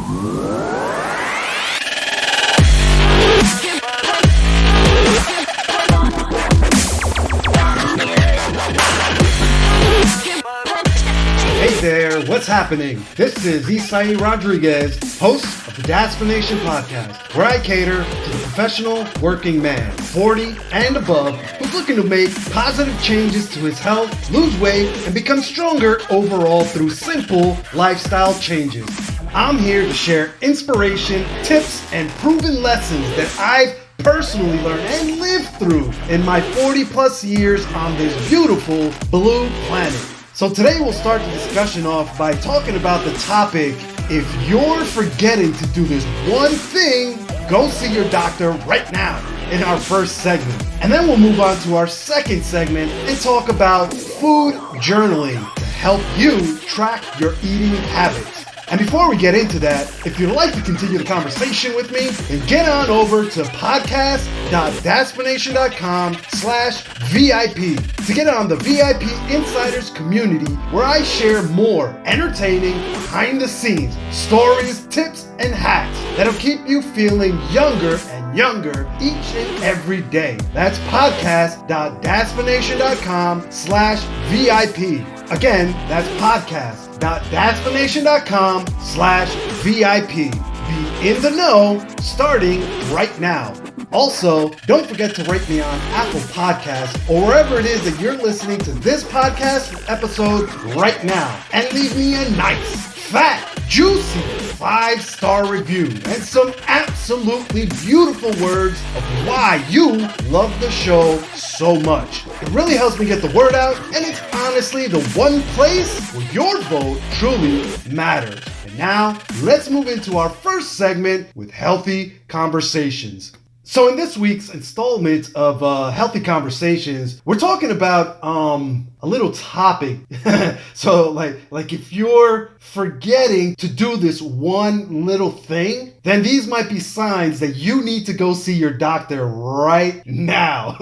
Hey there, what's happening? This is Isai Rodriguez, host of the Daspination Podcast, where I cater to the professional working man, 40 and above, who's looking to make positive changes to his health, lose weight, and become stronger overall through simple lifestyle changes. I'm here to share inspiration, tips, and proven lessons that I've personally learned and lived through in my 40 plus years on this beautiful blue planet. So today we'll start the discussion off by talking about the topic, if you're forgetting to do this one thing, go see your doctor right now, in our first segment. And then we'll move on to our second segment and talk about food journaling to help you track your eating habits. And before we get into that, if you'd like to continue the conversation with me, then get on over to podcast.daspination.com/VIP to get on the VIP Insiders community, where I share more entertaining, behind the scenes stories, tips, and hacks that'll keep you feeling younger and younger each and every day. That's podcast.daspination.com/VIP. Again, that's podcast.daspination.com/VIP. Be in the know starting right now. Also, don't forget to rate me on Apple Podcasts or wherever it is that you're listening to this podcast episode right now. And leave me a nice, fat, juicy 5-star review and some absolutely beautiful words of why you love the show so much. It really helps me get the word out, and it's honestly the one place where your vote truly matters. And now, let's move into our first segment with Healthy Conversations. So in this week's installment of Healthy Conversations, we're talking about a little topic. So like if you're forgetting to do this one little thing, then these might be signs that you need to go see your doctor right now.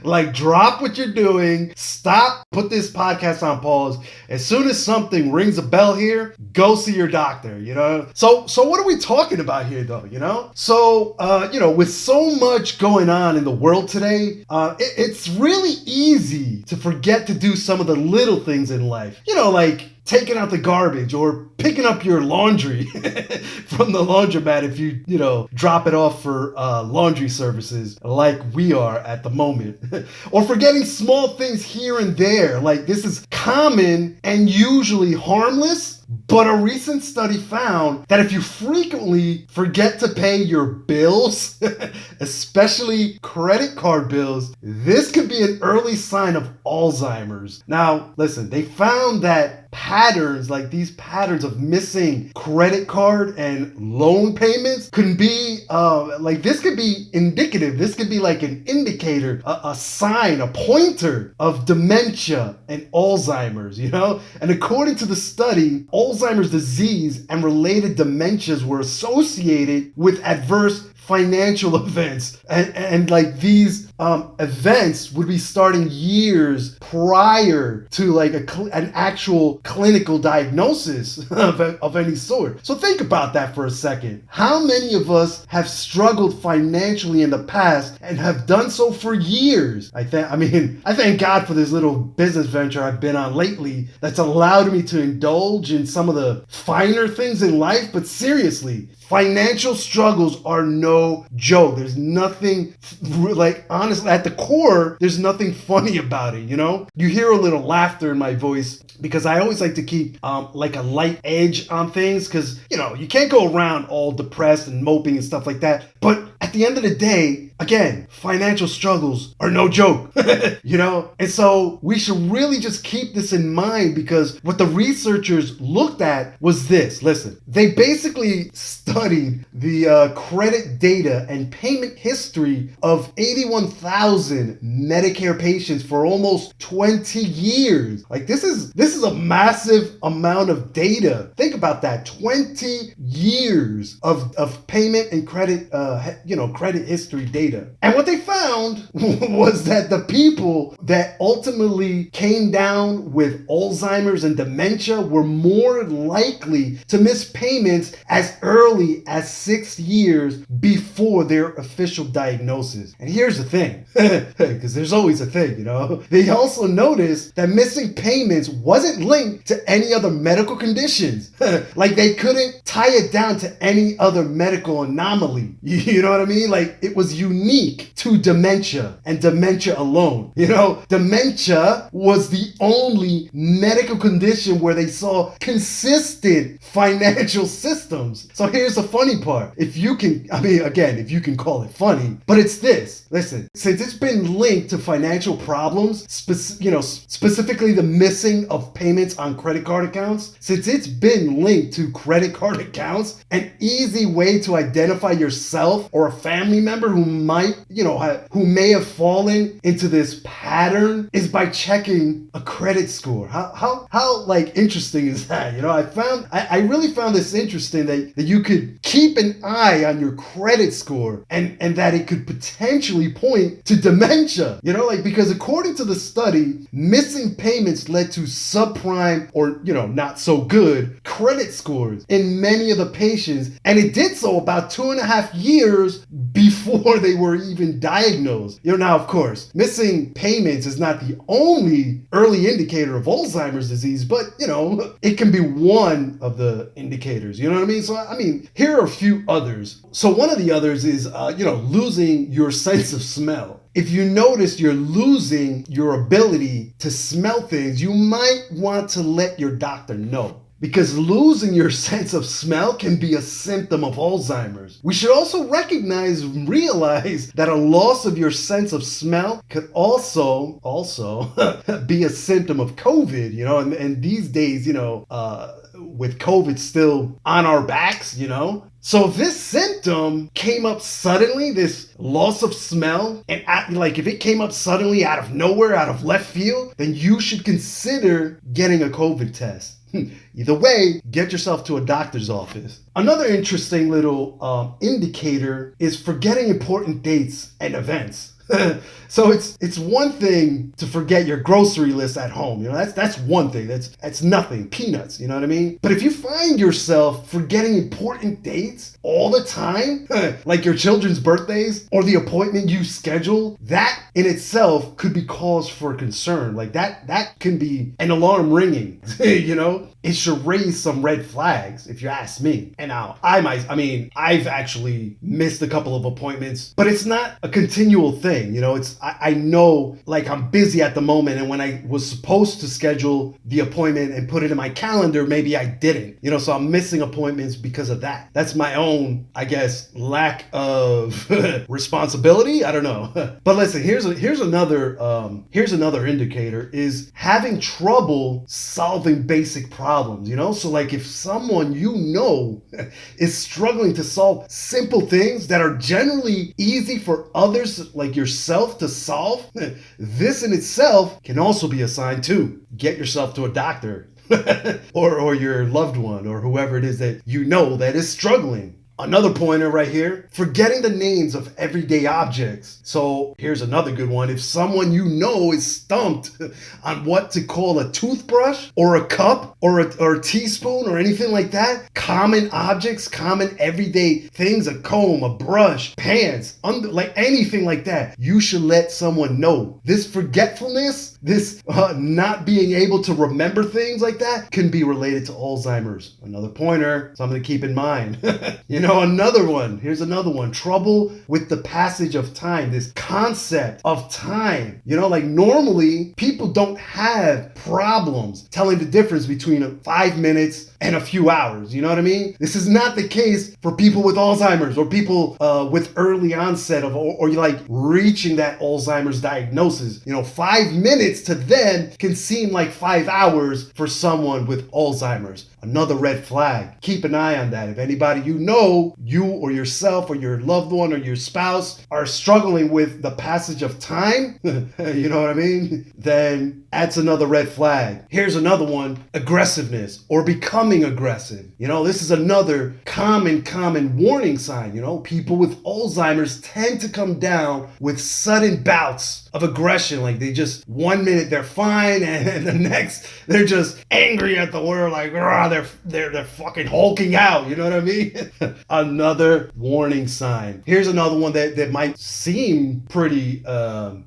Like, drop what you're doing, stop, put this podcast on pause. As soon as something rings a bell here, go see your doctor, you know? So what are we talking about here though, you know? So, with so much going on in the world today, it's really easy to forget to do some of the little things in life. You know, like taking out the garbage or picking up your laundry from the laundromat if you drop it off for laundry services like we are at the moment. Or forgetting small things here and there. Like, this is common and usually harmless, but a recent study found that if you frequently forget to pay your bills, especially credit card bills, this could be an early sign of Alzheimer's. Now, listen, they found that patterns, like these patterns of missing credit card and loan payments, could be this could be indicative. This could be like an indicator, a sign, a pointer of dementia and Alzheimer's, you know? And according to the study, Alzheimer's disease and related dementias were associated with adverse financial events, and like these events would be starting years prior to like an actual clinical diagnosis of any sort. So think about that for a second. How many of us have struggled financially in the past and have done so for years? I thank God for this little business venture I've been on lately that's allowed me to indulge in some of the finer things in life. But seriously, financial struggles are no joke. There's nothing, like, honestly, at the core, there's nothing funny about it, you know? You hear a little laughter in my voice because I always like to keep like a light edge on things, because, you can't go around all depressed and moping and stuff like that. But at the end of the day, again, financial struggles are no joke, And so we should really just keep this in mind, because what the researchers looked at was this. Listen, they basically studied the credit data and payment history of 81,000 Medicare patients for almost 20 years. Like, this is a massive amount of data. Think about that, 20 years of payment and credit, credit history data. And what they found was that the people that ultimately came down with Alzheimer's and dementia were more likely to miss payments as early as 6 years before their official diagnosis. And here's the thing, because there's always a thing, They also noticed that missing payments wasn't linked to any other medical conditions. Like they couldn't tie it down to any other medical anomaly. You know what I mean? Like it was unique to dementia and dementia alone. Dementia was the only medical condition where they saw consistent financial systems. So here's the funny part. If you can call it funny, but it's this. Listen, since it's been linked to financial problems, specifically the missing of payments on credit card accounts, since it's been linked to credit card accounts, an easy way to identify yourself or a family member who may have fallen into this pattern is by checking a credit score. How interesting is that? I really found this interesting that you could keep an eye on your credit score and that it could potentially point to dementia, because according to the study, missing payments led to subprime or, not so good credit scores in many of the patients. And it did so about 2.5 years before they were even diagnosed. Now, of course, missing payments is not the only early indicator of Alzheimer's disease, but, it can be one of the indicators. You know what I mean? So, here are a few others. So one of the others is, losing your sense of smell. If you notice you're losing your ability to smell things, you might want to let your doctor know. Because losing your sense of smell can be a symptom of Alzheimer's. We should also realize that a loss of your sense of smell could also be a symptom of COVID, and these days, with COVID still on our backs, So if this symptom came up suddenly, this loss of smell, and if it came up suddenly out of nowhere, out of left field, then you should consider getting a COVID test. Either way, get yourself to a doctor's office. Another interesting little indicator is forgetting important dates and events. So it's one thing to forget your grocery list at home. That's one thing. That's nothing, peanuts. You know what I mean? But if you find yourself forgetting important dates all the time, like your children's birthdays or the appointment you schedule, that in itself could be cause for concern. Like that can be an alarm ringing. It should raise some red flags if you ask me. And now I've actually missed a couple of appointments, but it's not a continual thing. I know I'm busy at the moment, and when I was supposed to schedule the appointment and put it in my calendar, maybe I didn't, so I'm missing appointments because of that. That's my own, I guess, lack of responsibility. I don't know. But listen, here's another indicator is having trouble solving basic problems, So if someone is struggling to solve simple things that are generally easy for others like yourself to solve, this in itself can also be a sign to get yourself to a doctor or your loved one or whoever it is that that is struggling. Another pointer right here, forgetting the names of everyday objects. So here's another good one. If someone is stumped on what to call a toothbrush or a cup or a teaspoon or anything like that, common objects, common everyday things, a comb, a brush, pants, anything like that, you should let someone know. This forgetfulness, this not being able to remember things like that can be related to Alzheimer's. Another pointer, something to keep in mind. Another one. Here's another one. Trouble with the passage of time. This concept of time. Normally people don't have problems telling the difference between 5 minutes and a few hours. You know what I mean? This is not the case for people with Alzheimer's or people with early onset of or reaching that Alzheimer's diagnosis. 5 minutes to them can seem like 5 hours for someone with Alzheimer's. Another red flag. Keep an eye on that. If anybody know you or yourself or your loved one or your spouse are struggling with the passage of time, you know what I mean? Then that's another red flag. Here's another one: aggressiveness or becoming aggressive. This is another common warning sign. People with Alzheimer's tend to come down with sudden bouts of aggression. Like they just, 1 minute they're fine and the next they're just angry at the world, like they're fucking hulking out. You know what I mean? Another warning sign. Here's another one that might seem pretty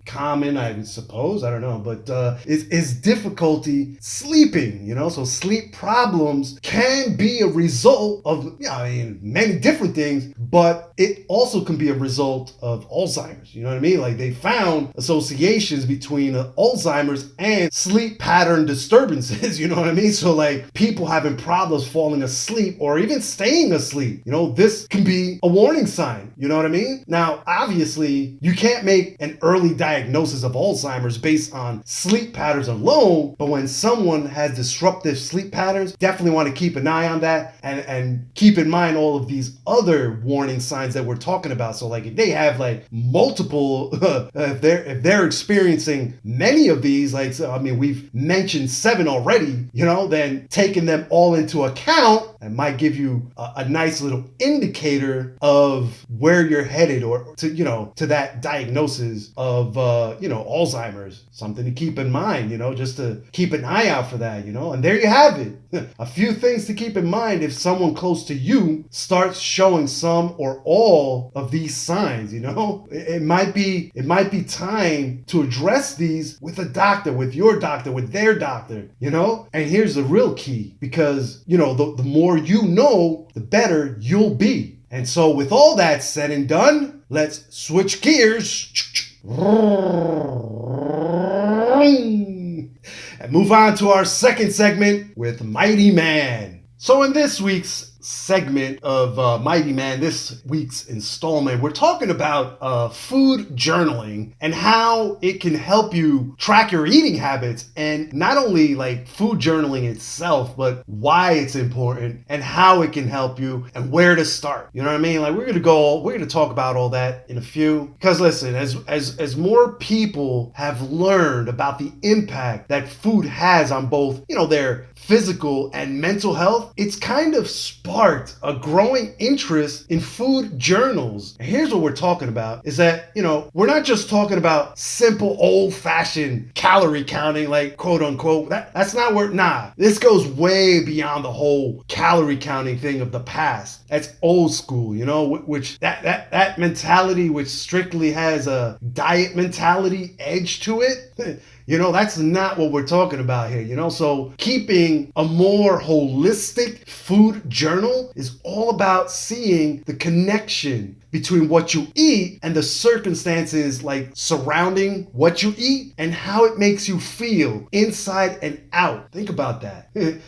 common, I suppose. I don't know, but is difficulty sleeping. So sleep problems can be a result of many different things, but it also can be a result of Alzheimer's. You know what I mean? Like they found associations between Alzheimer's and sleep pattern disturbances. You know what I mean? So like people having problems falling asleep or even staying asleep, this can be a warning sign. You know what I mean? Now, obviously, you can't make an early diagnosis of Alzheimer's based on sleep patterns alone, but when someone has disruptive sleep patterns, definitely want to keep an eye on that and keep in mind all of these other warning signs that we're talking about. So like if they have like multiple, if they're experiencing many of these, we've mentioned 7 already, then taking them all into account, it might give you a nice little indicator of where you're headed, or to that diagnosis of Alzheimer's. Something to keep in mind, just to keep an eye out for that, and there you have it. A few things to keep in mind if someone close to you starts showing some or all of these signs. It might be time to address these with a doctor, with your doctor, with their doctor, and here's the real key, because the more you know, the better you'll be. And so with all that said and done, let's switch gears and move on to our second segment with Mighty Man. So in this week's segment of Mighty Man, this week's installment, we're talking about food journaling and how it can help you track your eating habits, and not only like food journaling itself, but why it's important and how it can help you and where to start. You know what I mean? Like we're gonna talk about all that in a few, because listen, as more people have learned about the impact that food has on both their physical and mental health, it's kind of sparked a growing interest in food journals. And here's what we're talking about is that, we're not just talking about simple old-fashioned calorie counting, like quote unquote. That's not where, this goes way beyond the whole calorie counting thing of the past. That's old school, which that mentality, which strictly has a diet mentality edge to it. That's not what we're talking about here, So keeping a more holistic food journal is all about seeing the connection between what you eat and the circumstances like surrounding what you eat and how it makes you feel inside and out. Think about that. It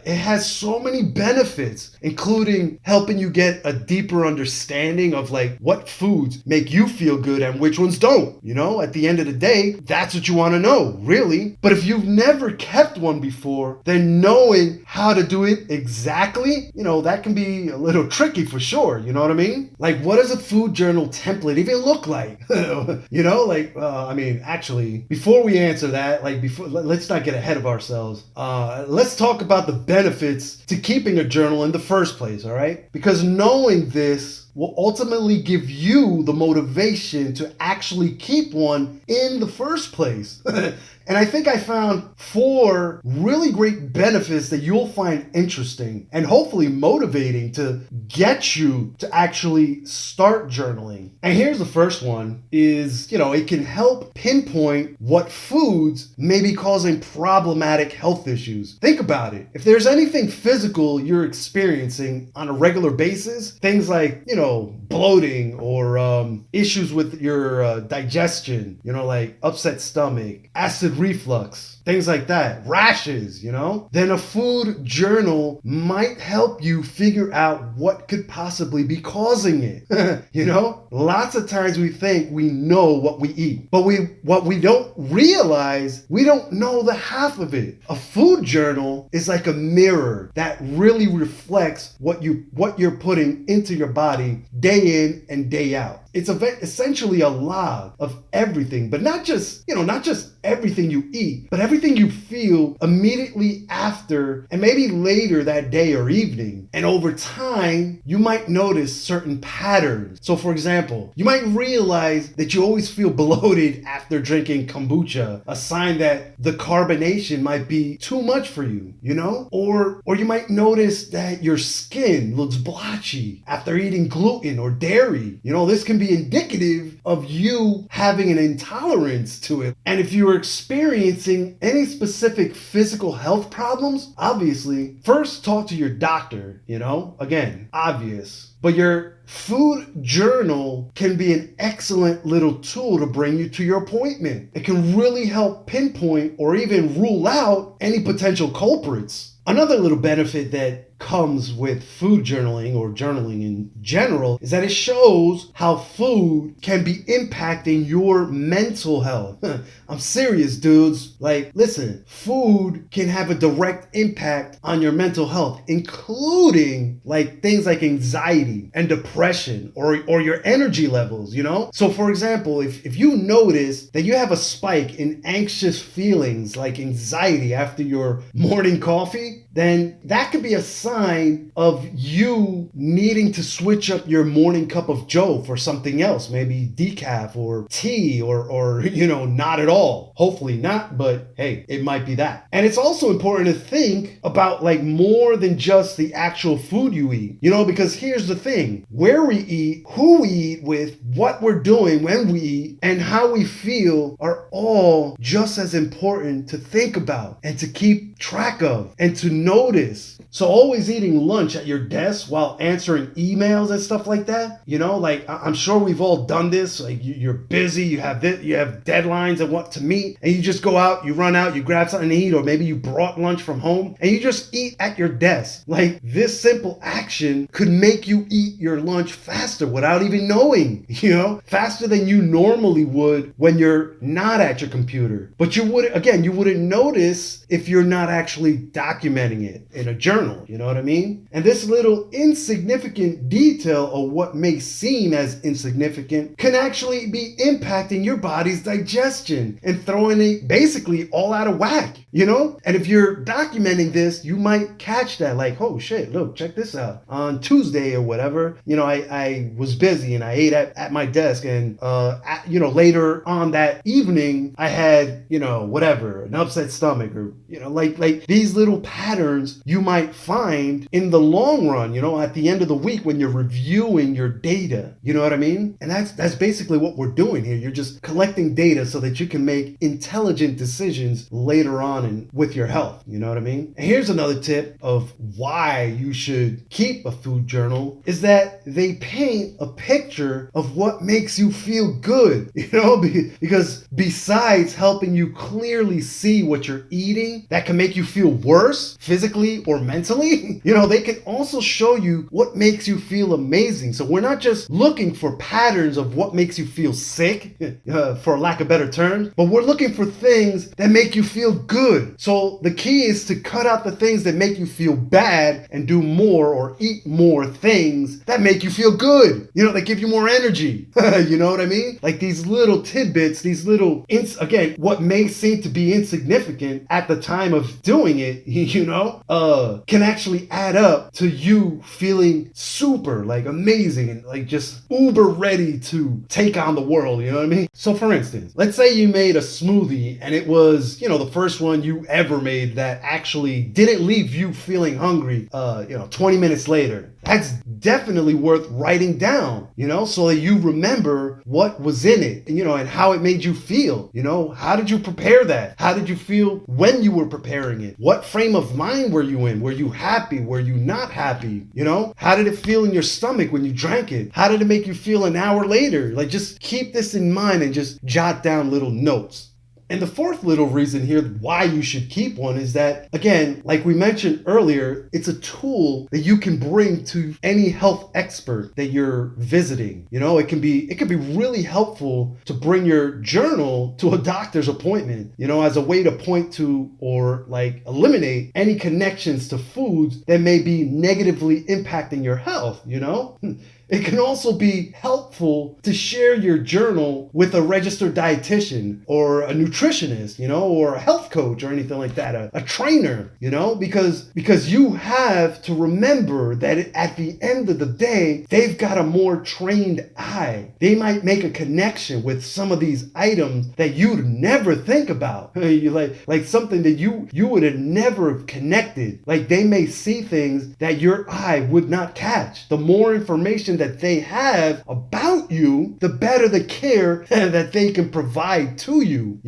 has so many benefits, including helping you get a deeper understanding of like what foods make you feel good and which ones don't. At the end of the day, that's what you want to know, really. But if you've never kept one before, then knowing how to do it exactly, that can be a little tricky for sure. You know what I mean? Like, what does a food journal template even look like? Actually, before we answer that, let's not get ahead of ourselves. Let's talk about the benefits to keeping a journal in the first place, all right? Because knowing this will ultimately give you the motivation to actually keep one in the first place. And I think I found 4 really great benefits that you'll find interesting and hopefully motivating to get you to actually start journaling. And here's the first one is, it can help pinpoint what foods may be causing problematic health issues. Think about it. If there's anything physical you're experiencing on a regular basis, things like, bloating or issues with your digestion, like upset stomach, acid reflux, things like that, rashes, then a food journal might help you figure out what could possibly be causing it. Lots of times we think we know what we eat, but what we don't realize, we don't know the half of it. A food journal is like a mirror that really reflects what you're putting into your body day in and day out. It's essentially a log of everything, but not just everything you eat, but everything you feel immediately after and maybe later that day or evening. And over time, you might notice certain patterns. So for example, you might realize that you always feel bloated after drinking kombucha, a sign that the carbonation might be too much for you, Or you might notice that your skin looks blotchy after eating gluten or dairy. This can be indicative of you having an intolerance to it. And if you're experiencing any specific physical health problems, obviously, first talk to your doctor, again, obvious. But your food journal can be an excellent little tool to bring you to your appointment. It can really help pinpoint or even rule out any potential culprits. Another little benefit that comes with food journaling or journaling in general is that it shows how food can be impacting your mental health. I'm serious, dudes. Listen, food can have a direct impact on your mental health, including things like anxiety and depression or your energy levels, So for example, if you notice that you have a spike in anxious feelings like anxiety after your morning coffee, then that could be a sign of you needing to switch up your morning cup of joe for something else, maybe decaf or tea or not at all. Hopefully not, but hey, it might be that. And it's also important to think about more than just the actual food you eat, because here's the thing: where we eat, who we eat with, what we're doing when we eat, and how we feel are all just as important to think about and to keep track of and to notice. So always eating lunch at your desk while answering emails and stuff like that, I'm sure we've all done this. You're busy, you have deadlines and what to meet, and you just go out, you run out, you grab something to eat, or maybe you brought lunch from home and you just eat at your desk. This simple action could make you eat your lunch faster without even knowing, faster than you normally would when you're not at your computer. But you wouldn't notice if you're not actually documenting it in a journal. You know what I mean? And this little insignificant detail, or what may seem as insignificant, can actually be impacting your body's digestion and throwing it basically all out of whack, And if you're documenting this, you might catch that oh shit, look, check this out. On Tuesday or whatever, I was busy and I ate at my desk, and later on that evening I had, an upset stomach, or these little patterns you might find in the long run, at the end of the week when you're reviewing your data. You know what I mean? And that's basically what we're doing here. You're just collecting data so that you can make intelligent decisions later on with your health. You know what I mean? And here's another tip of why you should keep a food journal, is that they paint a picture of what makes you feel good, because besides helping you clearly see what you're eating that can make you feel worse physically or mentally, they can also show you what makes you feel amazing. So we're not just looking for patterns of what makes you feel sick, for lack of better terms, but we're looking for things that make you feel good. So the key is to cut out the things that make you feel bad and do more or eat more things that make you feel good, that give you more energy. You know what I mean? These little tidbits, these little, again, what may seem to be insignificant at the time of doing it, can actually add up to you feeling super amazing and just uber ready to take on the world. You know what I mean? So for instance, let's say you made a smoothie and it was, the first one you ever made that actually didn't leave you feeling hungry, 20 minutes later. That's definitely worth writing down, so that you remember what was in it, and how it made you feel. How did you prepare that? How did you feel when you were preparing it? What frame of mind were you in? Were you happy? Were you not happy? How did it feel in your stomach when you drank it? How did it make you feel an hour later? Just keep this in mind and just jot down little notes. And the fourth little reason here why you should keep one is that, again, like we mentioned earlier, it's a tool that you can bring to any health expert that you're visiting. It can be really helpful to bring your journal to a doctor's appointment, as a way to point to or like eliminate any connections to foods that may be negatively impacting your health. It can also be helpful to share your journal with a registered dietitian or a nutritionist, or a health coach or anything like that, a trainer, because you have to remember that at the end of the day, they've got a more trained eye. They might make a connection with some of these items that you'd never think about. like something that you would have never connected. Like they may see things that your eye would not catch. The more information that they have about you, the better the care that they can provide to you,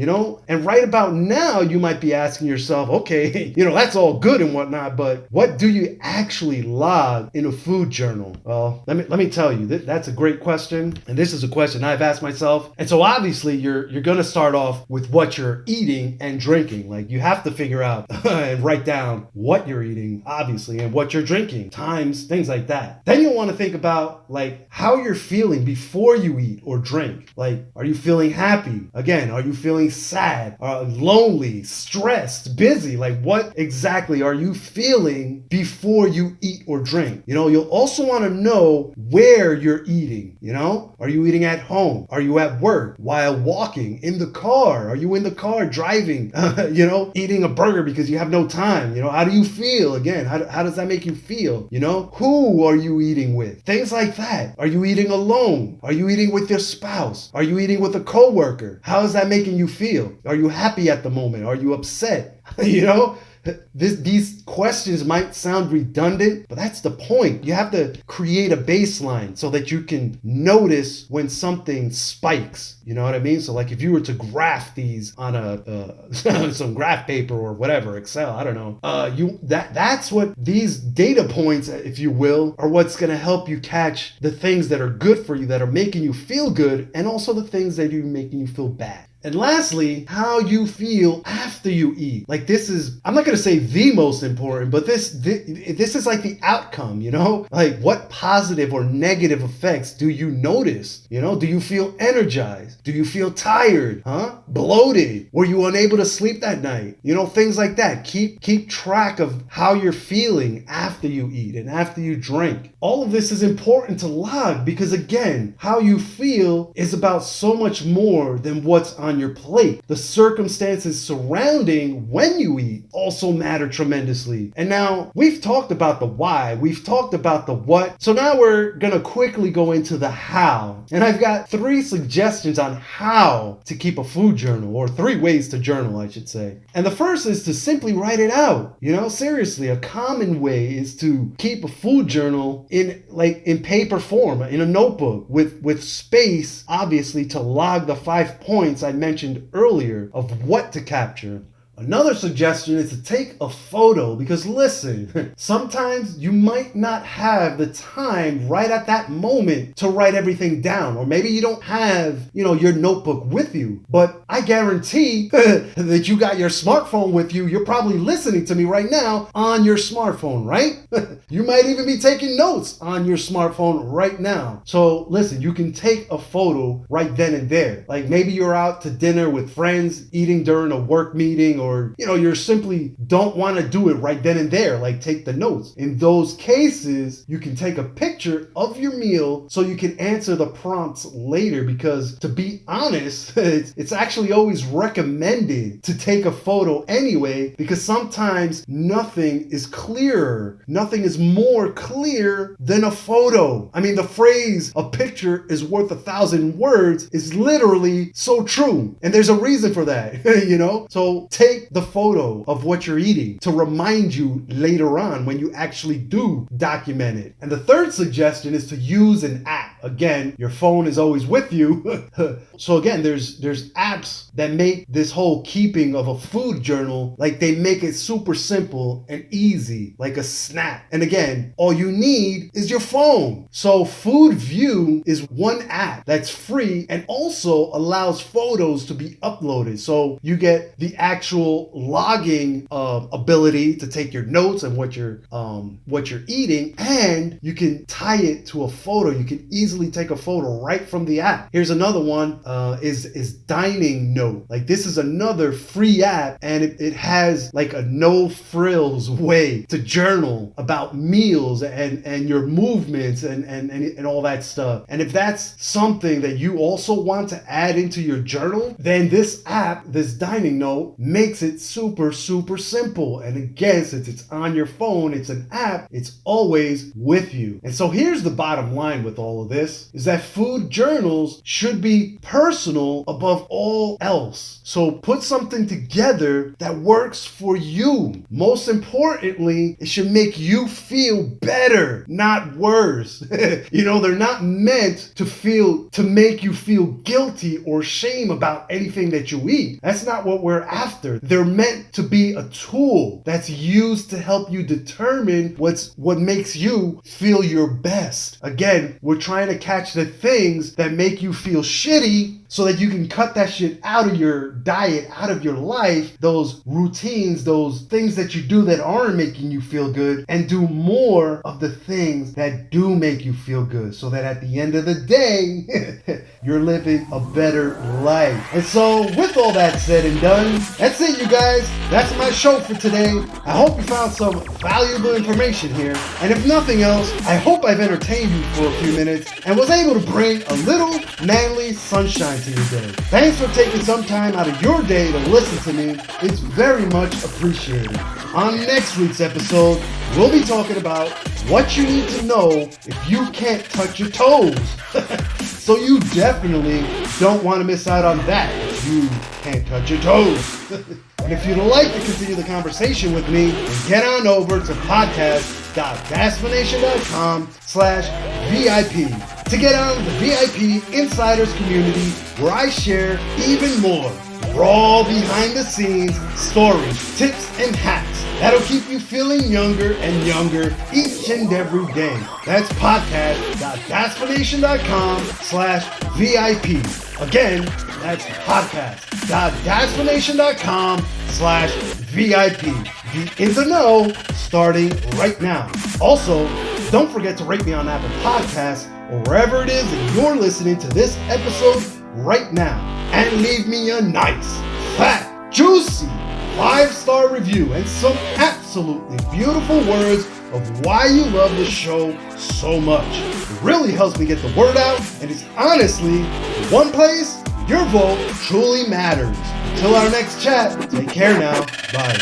And right about now, you might be asking yourself, okay, that's all good and whatnot, but what do you actually log in a food journal? Well, let me tell you, that's a great question. And this is a question I've asked myself. And so obviously you're going to start off with what you're eating and drinking. Like you have to figure out and write down what you're eating, obviously, and what you're drinking, times, things like that. Then you'll want to think about like how you're feeling before you eat or drink. Like, are you feeling happy? Again, are you feeling sad, lonely, stressed, busy? Like what exactly are you feeling before you eat or drink? You'll also want to know where you're eating. Are you eating at home? Are you at work? While walking? In the car? Are you in the car driving? Eating a burger because you have no time? How do you feel? Again, how does that make you feel? Who are you eating with? Things like that. Are you eating alone? Are you eating with your spouse? Are you eating with a coworker? How is that making you feel? Are you happy at the moment? Are you upset? These questions might sound redundant, but that's the point. You have to create a baseline so that you can notice when something spikes. You know what I mean? So like if you were to graph these on some graph paper or whatever, Excel, I don't know. That's what these data points, if you will, are what's going to help you catch the things that are good for you, that are making you feel good, and also the things that are making you feel bad. And lastly, how you feel after you eat. Like this is, I'm not going to say the most important, but this is like the outcome, Like what positive or negative effects do you notice? Do you feel energized? Do you feel tired? Bloated? Were you unable to sleep that night? Things like that. Keep track of how you're feeling after you eat and after you drink. All of this is important to log because again, how you feel is about so much more than what's on your plate. The circumstances surrounding when you eat also matter tremendously. And now we've talked about the why, we've talked about the what. So now we're gonna quickly go into the how. And I've got 3 suggestions on how to keep a food journal, or 3 ways to journal, I should say. And the first is to simply write it out. Seriously, a common way is to keep a food journal in paper form, in a notebook with space, obviously, to log the 5 points I mentioned earlier of what to capture. Another suggestion is to take a photo because listen, sometimes you might not have the time right at that moment to write everything down, or maybe you don't have, your notebook with you, but I guarantee that you got your smartphone with you. You're probably listening to me right now on your smartphone, right? You might even be taking notes on your smartphone right now. So listen, you can take a photo right then and there. Like maybe you're out to dinner with friends, eating during a work meeting, or you simply don't want to do it right then and there, like take the notes. In those cases, you can take a picture of your meal so you can answer the prompts later, because to be honest, it's actually always recommended to take a photo anyway, because sometimes nothing is clearer, nothing is more clear than a photo. I mean, the phrase "a picture is worth 1,000 words" is literally so true, and there's a reason for that. So take the photo of what you're eating to remind you later on when you actually do document it. And the third suggestion is to use an app. again, your phone is always with you. So again, there's apps that make this whole keeping of a food journal, like they make it super simple and easy, like a snap. And again, all you need is your phone. So Food View is one app that's free and also allows photos to be uploaded. So you get the actual logging ability to take your notes and what you're eating, and you can tie it to a photo. You can easily take a photo right from the app. Here's another one, is Dining Note. Like, this is another free app, and it has like a no frills way to journal about meals and your movements and all that stuff. And if that's something that you also want to add into your journal, then this app, this Dining Note, makes it super simple. And again, since it's on your phone, it's an app, it's always with you. And so here's the bottom line with all of this, is that food journals should be personal above all else. So put something together that works for you. Most importantly, it should make you feel better, not worse. They're not meant to make you feel guilty or shame about anything that you eat. That's not what we're after. They're meant to be a tool that's used to help you determine what makes you feel your best. Again, we're trying to catch the things that make you feel shitty so that you can cut that shit out of your diet, out of your life, those routines, those things that you do that aren't making you feel good, and do more of the things that do make you feel good, so that at the end of the day, you're living a better life. And so with all that said and done, that's it, you guys. That's my show for today. I hope you found some valuable information here. And if nothing else, I hope I've entertained you for a few minutes and was able to bring a little manly sunshine to your day. Thanks for taking some time out of your day to listen to me. It's very much appreciated. On next week's episode, we'll be talking about what you need to know if you can't touch your toes. So you definitely don't want to miss out on that if you can't touch your toes. And if you'd like to continue the conversation with me, then get on over to podcast.gasmanation.com/VIP to get on the VIP Insiders community, where I share even more raw behind the scenes stories, tips, and hacks that'll keep you feeling younger and younger each and every day. That's podcast.gasmanation.com/VIP. Again, that's podcast.gasmanation.com/VIP. Be in the know starting right now. Also, don't forget to rate me on Apple Podcasts or wherever it is that you're listening to this episode right now. And leave me a nice, fat, juicy 5-star review and some absolutely beautiful words of why you love the show so much. It really helps me get the word out, and it's honestly one place your vote truly matters. Until our next chat, take care now. Bye.